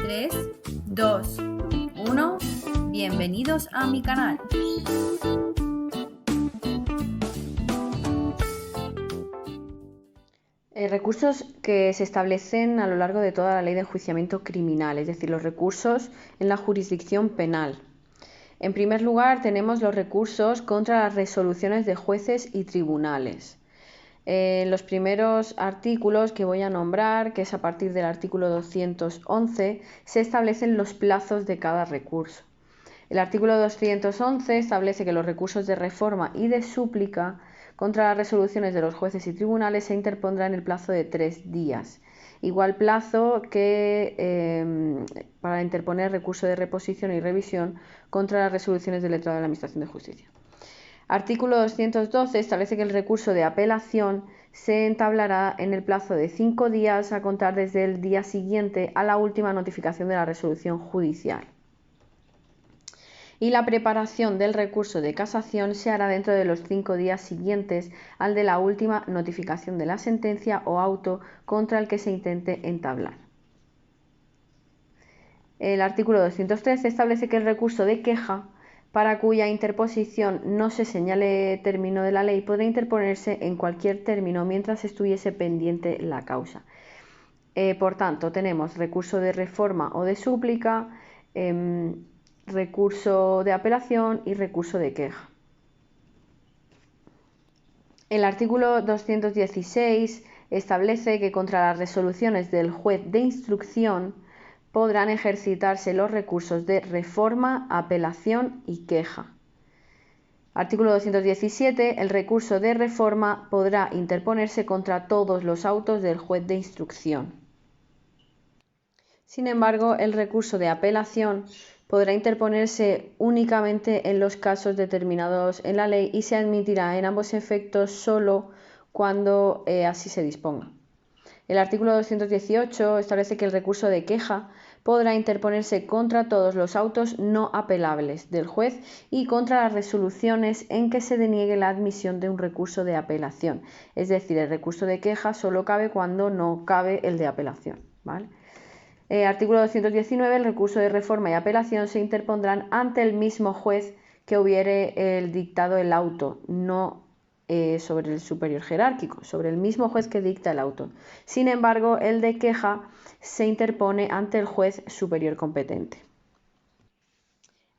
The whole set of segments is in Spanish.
3, 2, 1. Bienvenidos a mi canal. Recursos que se establecen a lo largo de toda la ley de enjuiciamiento criminal, es decir, los recursos en la jurisdicción penal. En primer lugar, tenemos los recursos contra las resoluciones de jueces y tribunales. En los primeros artículos que voy a nombrar, que es a partir del artículo 211, se establecen los plazos de cada recurso. El artículo 211 establece que los recursos de reforma y de súplica contra las resoluciones de los jueces y tribunales se interpondrán en el plazo de 3 días. Igual plazo que para interponer recurso de reposición y revisión contra las resoluciones del letrado de la Administración de Justicia. Artículo 212 establece que el recurso de apelación se entablará en el plazo de 5 días a contar desde el día siguiente a la última notificación de la resolución judicial. Y la preparación del recurso de casación se hará dentro de los 5 días siguientes al de la última notificación de la sentencia o auto contra el que se intente entablar. El artículo 213 establece que el recurso de queja, para cuya interposición no se señale término de la ley, podrá interponerse en cualquier término mientras estuviese pendiente la causa. Por tanto, tenemos recurso de reforma o de súplica, recurso de apelación y recurso de queja. El artículo 216 establece que contra las resoluciones del juez de instrucción podrán ejercitarse los recursos de reforma, apelación y queja. Artículo 217. El recurso de reforma podrá interponerse contra todos los autos del juez de instrucción. Sin embargo, el recurso de apelación podrá interponerse únicamente en los casos determinados en la ley y se admitirá en ambos efectos solo cuando así se disponga. El artículo 218 establece que el recurso de queja podrá interponerse contra todos los autos no apelables del juez y contra las resoluciones en que se deniegue la admisión de un recurso de apelación. Es decir, el recurso de queja solo cabe cuando no cabe el de apelación, ¿vale? Artículo 219. El recurso de reforma y apelación se interpondrán ante el mismo juez que hubiere dictado el auto, no sobre el superior jerárquico, sobre el mismo juez que dicta el auto. Sin embargo, el de queja se interpone ante el juez superior competente.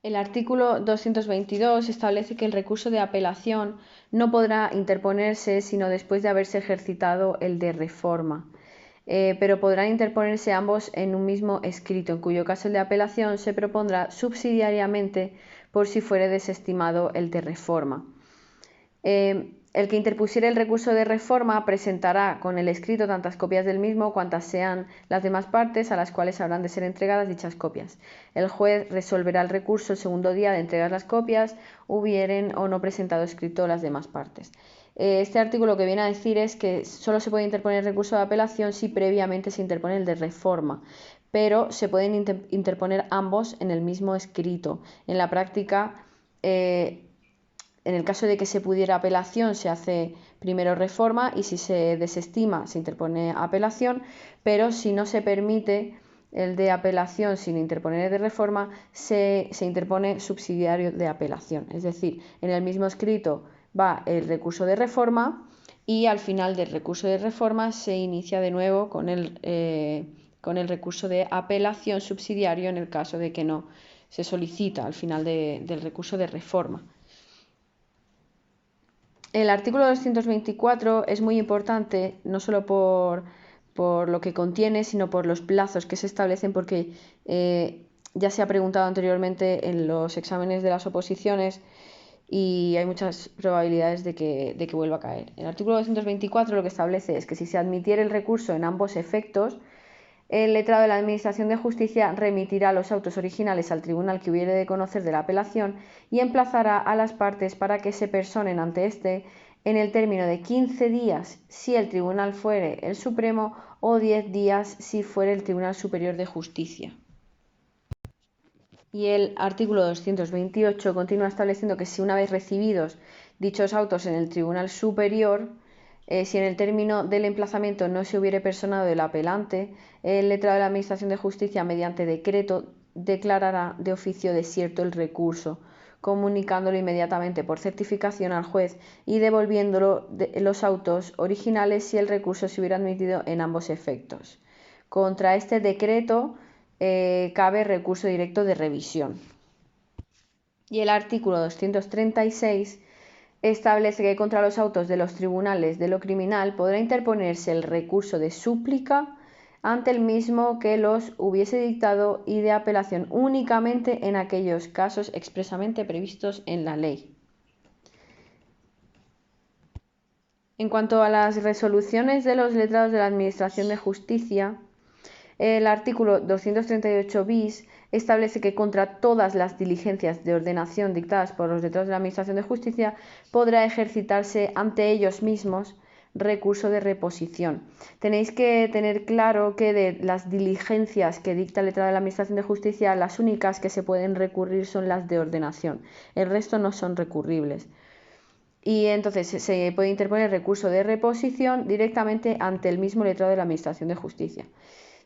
El artículo 222 establece que el recurso de apelación no podrá interponerse sino después de haberse ejercitado el de reforma. Pero podrán interponerse ambos en un mismo escrito, en cuyo caso el de apelación se propondrá subsidiariamente por si fuere desestimado el de reforma. El que interpusiere el recurso de reforma presentará con el escrito tantas copias del mismo cuantas sean las demás partes a las cuales habrán de ser entregadas dichas copias. El juez resolverá el recurso el segundo día de entregar las copias, hubieren o no presentado escrito las demás partes. Este artículo lo que viene a decir es que solo se puede interponer el recurso de apelación si previamente se interpone el de reforma, pero se pueden interponer ambos en el mismo escrito. En la práctica, en el caso de que se pudiera apelación, se hace primero reforma y si se desestima, se interpone apelación, pero si no se permite el de apelación sin interponer el de reforma, se interpone subsidiario de apelación. Es decir, en el mismo escrito va el recurso de reforma y al final del recurso de reforma se inicia de nuevo con el recurso de apelación subsidiario en el caso de que no se solicita al final del recurso de reforma. El artículo 224 es muy importante, no solo por lo que contiene, sino por los plazos que se establecen, porque ya se ha preguntado anteriormente en los exámenes de las oposiciones y hay muchas probabilidades de que vuelva a caer. El artículo 224 lo que establece es que si se admitiera el recurso en ambos efectos, el letrado de la Administración de Justicia remitirá los autos originales al tribunal que hubiere de conocer de la apelación y emplazará a las partes para que se personen ante éste en el término de 15 días si el tribunal fuere el Supremo o 10 días si fuere el Tribunal Superior de Justicia. Y el artículo 228 continúa estableciendo que si una vez recibidos dichos autos en el Tribunal Superior, Si en el término del emplazamiento no se hubiere personado el apelante, el letrado de la Administración de Justicia, mediante decreto, declarará de oficio desierto el recurso, comunicándolo inmediatamente por certificación al juez y devolviéndolo los autos originales si el recurso se hubiera admitido en ambos efectos. Contra este decreto cabe recurso directo de revisión. Y el artículo 236 establece que contra los autos de los tribunales de lo criminal podrá interponerse el recurso de súplica ante el mismo que los hubiese dictado y de apelación únicamente en aquellos casos expresamente previstos en la ley. En cuanto a las resoluciones de los letrados de la Administración de Justicia, el artículo 238 bis establece que contra todas las diligencias de ordenación dictadas por los letrados de la Administración de Justicia podrá ejercitarse ante ellos mismos recurso de reposición. Tenéis que tener claro que de las diligencias que dicta el letrado de la Administración de Justicia, las únicas que se pueden recurrir son las de ordenación. El resto no son recurribles. Y entonces se puede interponer recurso de reposición directamente ante el mismo letrado de la Administración de Justicia.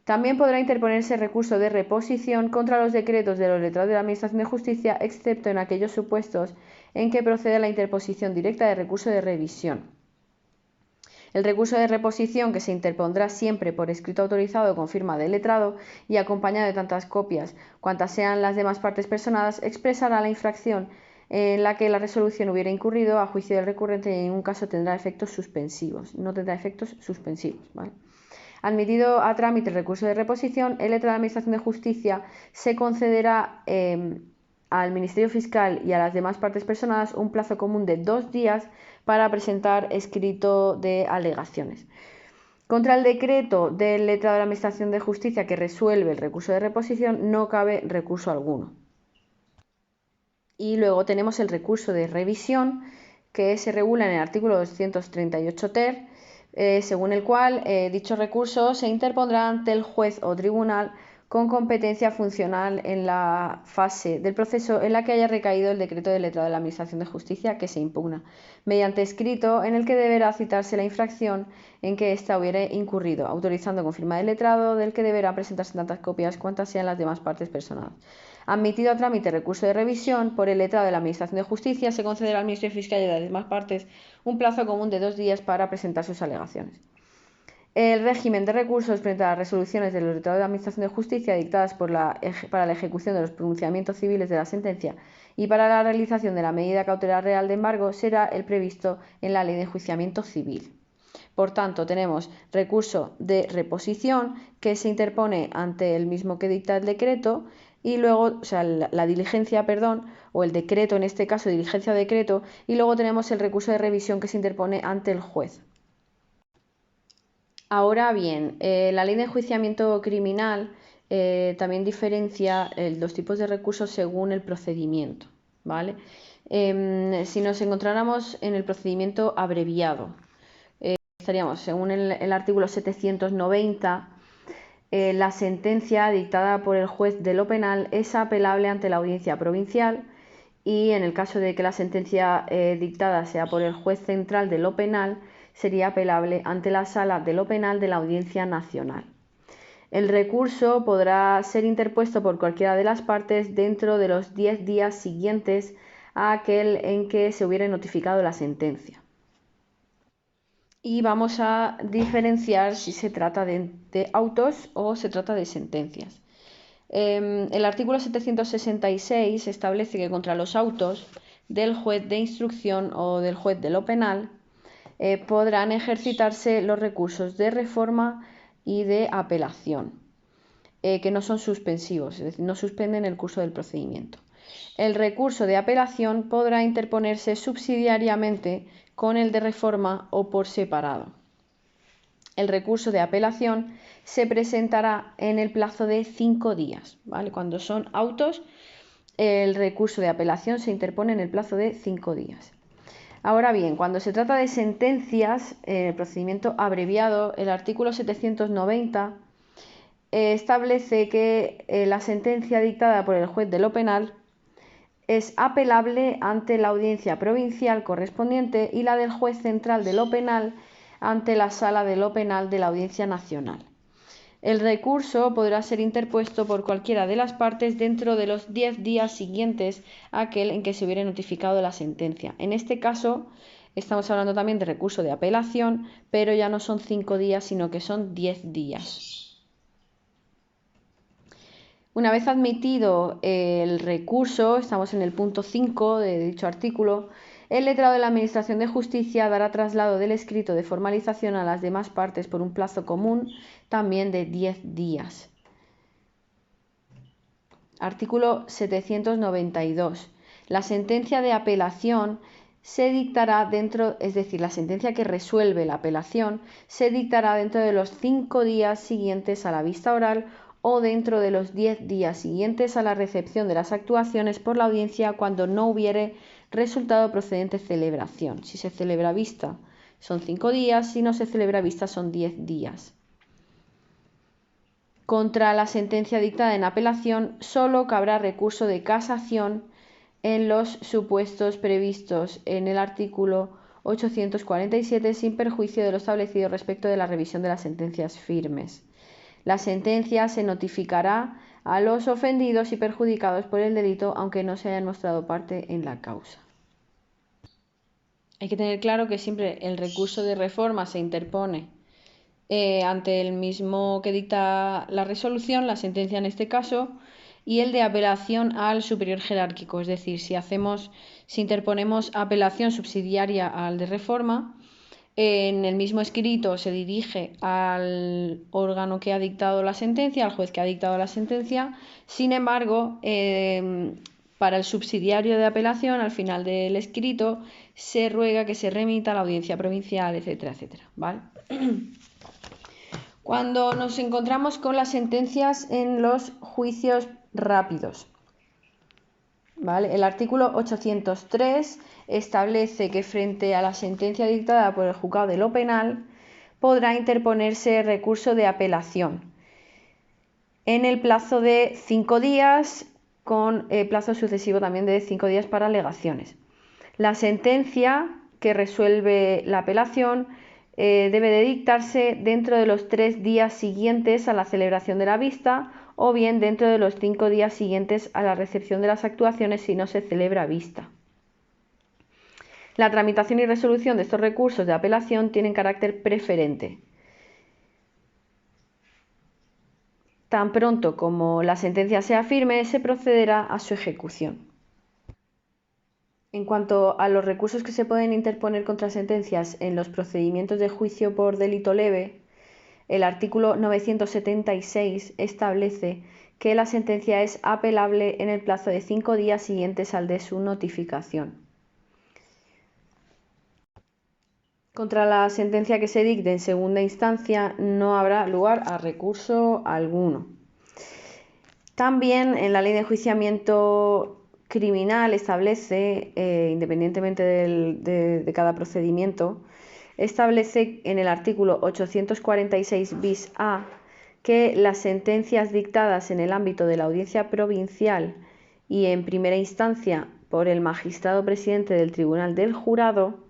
También podrá interponerse recurso de reposición contra los decretos de los letrados de la Administración de Justicia, excepto en aquellos supuestos en que procede la interposición directa de recurso de revisión. El recurso de reposición, que se interpondrá siempre por escrito autorizado con firma del letrado y acompañado de tantas copias cuantas sean las demás partes personadas, expresará la infracción en la que la resolución hubiera incurrido a juicio del recurrente y en ningún caso tendrá efectos suspensivos. No tendrá efectos suspensivos, ¿vale? Admitido a trámite el recurso de reposición, el letrado de la Administración de Justicia se concederá al Ministerio Fiscal y a las demás partes personadas un plazo común de 2 días para presentar escrito de alegaciones. Contra el decreto del letrado de la Administración de Justicia que resuelve el recurso de reposición no cabe recurso alguno. Y luego tenemos el recurso de revisión, que se regula en el artículo 238 ter, según el cual dicho recurso se interpondrá ante el juez o tribunal con competencia funcional en la fase del proceso en la que haya recaído el decreto del letrado de la Administración de Justicia que se impugna, mediante escrito en el que deberá citarse la infracción en que ésta hubiere incurrido, autorizando con firma del letrado del que deberá presentarse tantas copias cuantas sean las demás partes personadas. Admitido a trámite recurso de revisión por el letrado de la Administración de Justicia, se concederá al Ministerio Fiscal y a las demás partes un plazo común de 2 días para presentar sus alegaciones. El régimen de recursos frente a las resoluciones de los letrados de la Administración de Justicia dictadas para la ejecución de los pronunciamientos civiles de la sentencia y para la realización de la medida cautelar real de embargo será el previsto en la Ley de Enjuiciamiento Civil. Por tanto, tenemos recurso de reposición que se interpone ante el mismo que dicta el decreto y luego, la diligencia, o el decreto, en este caso diligencia o decreto, y luego tenemos el recurso de revisión que se interpone ante el juez. Ahora bien, la ley de enjuiciamiento criminal también diferencia los tipos de recursos según el procedimiento, ¿vale? Si nos encontráramos en el procedimiento abreviado, estaríamos, según el artículo 790, la sentencia dictada por el juez de lo penal es apelable ante la audiencia provincial y en el caso de que la sentencia dictada sea por el juez central de lo penal, sería apelable ante la sala de lo penal de la Audiencia Nacional. El recurso podrá ser interpuesto por cualquiera de las partes dentro de los 10 días siguientes a aquel en que se hubiera notificado la sentencia. Y vamos a diferenciar si se trata de autos o se trata de sentencias. El artículo 766 establece que contra los autos del juez de instrucción o del juez de lo penal podrán ejercitarse los recursos de reforma y de apelación, que no son suspensivos, es decir, no suspenden el curso del procedimiento. El recurso de apelación podrá interponerse subsidiariamente con el de reforma o por separado. El recurso de apelación se presentará en el plazo de 5 días, ¿vale? Cuando son autos, el recurso de apelación se interpone en el plazo de 5 días. Ahora bien, cuando se trata de sentencias, el procedimiento abreviado, el artículo 790 establece que la sentencia dictada por el juez de lo penal es apelable ante la audiencia provincial correspondiente y la del juez central de lo penal ante la Sala de lo Penal de la Audiencia Nacional. El recurso podrá ser interpuesto por cualquiera de las partes dentro de los 10 días siguientes a aquel en que se hubiera notificado la sentencia. En este caso, estamos hablando también de recurso de apelación, pero ya no son 5 días, sino que son 10 días. Una vez admitido el recurso, estamos en el punto 5 de dicho artículo, el letrado de la Administración de Justicia dará traslado del escrito de formalización a las demás partes por un plazo común, también de 10 días. Artículo 792. La sentencia de apelación se dictará dentro, es decir, la sentencia que resuelve la apelación, se dictará dentro de los 5 días siguientes a la vista oral o dentro de los 10 días siguientes a la recepción de las actuaciones por la audiencia cuando no hubiere resultado procedente celebración. Si se celebra vista son 5 días, si no se celebra vista son 10 días. Contra la sentencia dictada en apelación solo cabrá recurso de casación en los supuestos previstos en el artículo 847 sin perjuicio de lo establecido respecto de la revisión de las sentencias firmes. La sentencia se notificará a los ofendidos y perjudicados por el delito aunque no se hayan mostrado parte en la causa. Hay que tener claro que siempre el recurso de reforma se interpone ante el mismo que dicta la resolución, la sentencia en este caso, y el de apelación al superior jerárquico, es decir, si interponemos apelación subsidiaria al de reforma, en el mismo escrito se dirige al órgano que ha dictado la sentencia, al juez que ha dictado la sentencia. Sin embargo, para el subsidiario de apelación, al final del escrito, se ruega que se remita a la audiencia provincial, etcétera, etcétera, ¿vale? Cuando nos encontramos con las sentencias en los juicios rápidos, ¿vale? El artículo 803 establece que frente a la sentencia dictada por el juzgado de lo penal podrá interponerse recurso de apelación en el plazo de 5 días, con plazo sucesivo también de 5 días para alegaciones. La sentencia que resuelve la apelación debe de dictarse dentro de los 3 días siguientes a la celebración de la vista o bien dentro de los 5 días siguientes a la recepción de las actuaciones si no se celebra vista. La tramitación y resolución de estos recursos de apelación tienen carácter preferente. Tan pronto como la sentencia sea firme, se procederá a su ejecución. En cuanto a los recursos que se pueden interponer contra sentencias en los procedimientos de juicio por delito leve, el artículo 976 establece que la sentencia es apelable en el plazo de 5 días siguientes al de su notificación. Contra la sentencia que se dicte en segunda instancia no habrá lugar a recurso alguno. También en la Ley de Enjuiciamiento Criminal establece, independientemente de cada procedimiento, establece en el artículo 846 bis A que las sentencias dictadas en el ámbito de la audiencia provincial y en primera instancia por el magistrado presidente del Tribunal del Jurado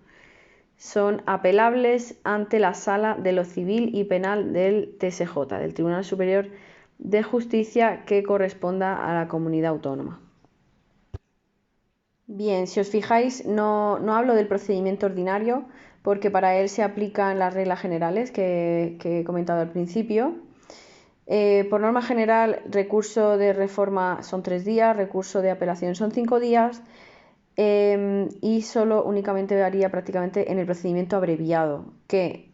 son apelables ante la Sala de lo Civil y Penal del TSJ, del Tribunal Superior de Justicia que corresponda a la comunidad autónoma. Bien, si os fijáis, no hablo del procedimiento ordinario porque para él se aplican las reglas generales que he comentado al principio. Por norma general, recurso de reforma son 3 días, recurso de apelación son 5 días y solo únicamente varía prácticamente en el procedimiento abreviado, que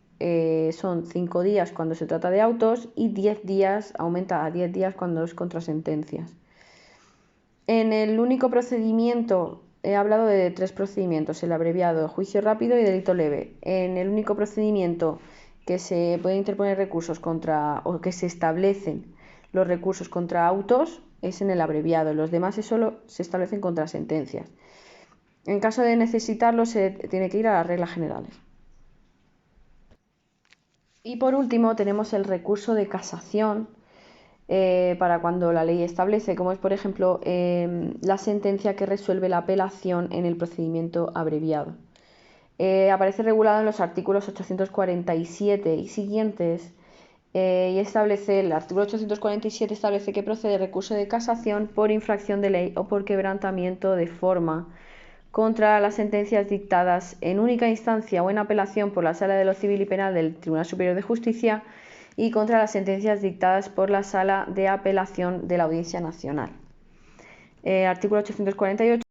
son 5 días cuando se trata de autos y 10 días, aumenta a 10 días cuando es contra sentencias. En el único procedimiento, he hablado de 3 procedimientos, el abreviado, juicio rápido y delito leve. En el único procedimiento que se pueden interponer recursos contra, o que se establecen los recursos contra autos, es en el abreviado. Los demás solo se establecen contra sentencias. En caso de necesitarlo, se tiene que ir a las reglas generales. Y por último, tenemos el recurso de casación, para cuando la ley establece, como es por ejemplo la sentencia que resuelve la apelación en el procedimiento abreviado. Aparece regulado en los artículos 847 y siguientes. El artículo 847 establece que procede recurso de casación por infracción de ley o por quebrantamiento de forma contra las sentencias dictadas en única instancia o en apelación por la Sala de lo Civil y Penal del Tribunal Superior de Justicia y contra las sentencias dictadas por la Sala de Apelación de la Audiencia Nacional. Artículo 848.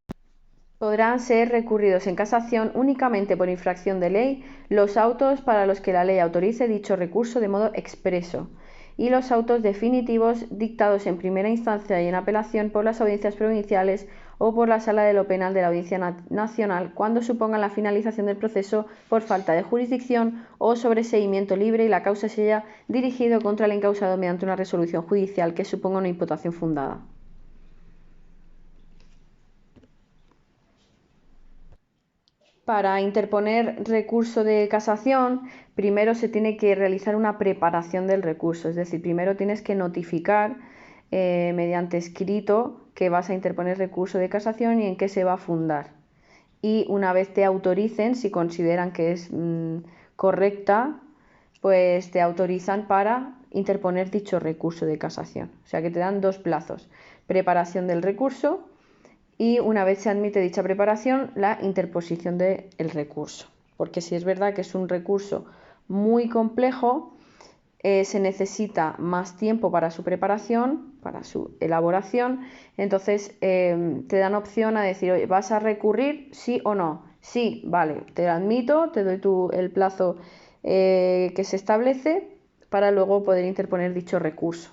Podrán ser recurridos en casación únicamente por infracción de ley los autos para los que la ley autorice dicho recurso de modo expreso y los autos definitivos dictados en primera instancia y en apelación por las audiencias provinciales o por la Sala de lo Penal de la Audiencia Nacional cuando supongan la finalización del proceso por falta de jurisdicción o sobreseimiento libre y la causa se haya dirigido contra el encausado mediante una resolución judicial que suponga una imputación fundada. Para interponer recurso de casación, primero se tiene que realizar una preparación del recurso, es decir, primero tienes que notificar mediante escrito que vas a interponer recurso de casación y en qué se va a fundar. Y una vez te autoricen, si consideran que es correcta, pues te autorizan para interponer dicho recurso de casación. O sea que te dan 2 plazos: preparación del recurso y, una vez se admite dicha preparación, la interposición del recurso. Porque si es verdad que es un recurso muy complejo, se necesita más tiempo para su preparación, para su elaboración. Entonces te dan opción a decir, oye, ¿vas a recurrir sí o no? Sí, vale, te lo admito, te doy el plazo que se establece para luego poder interponer dicho recurso.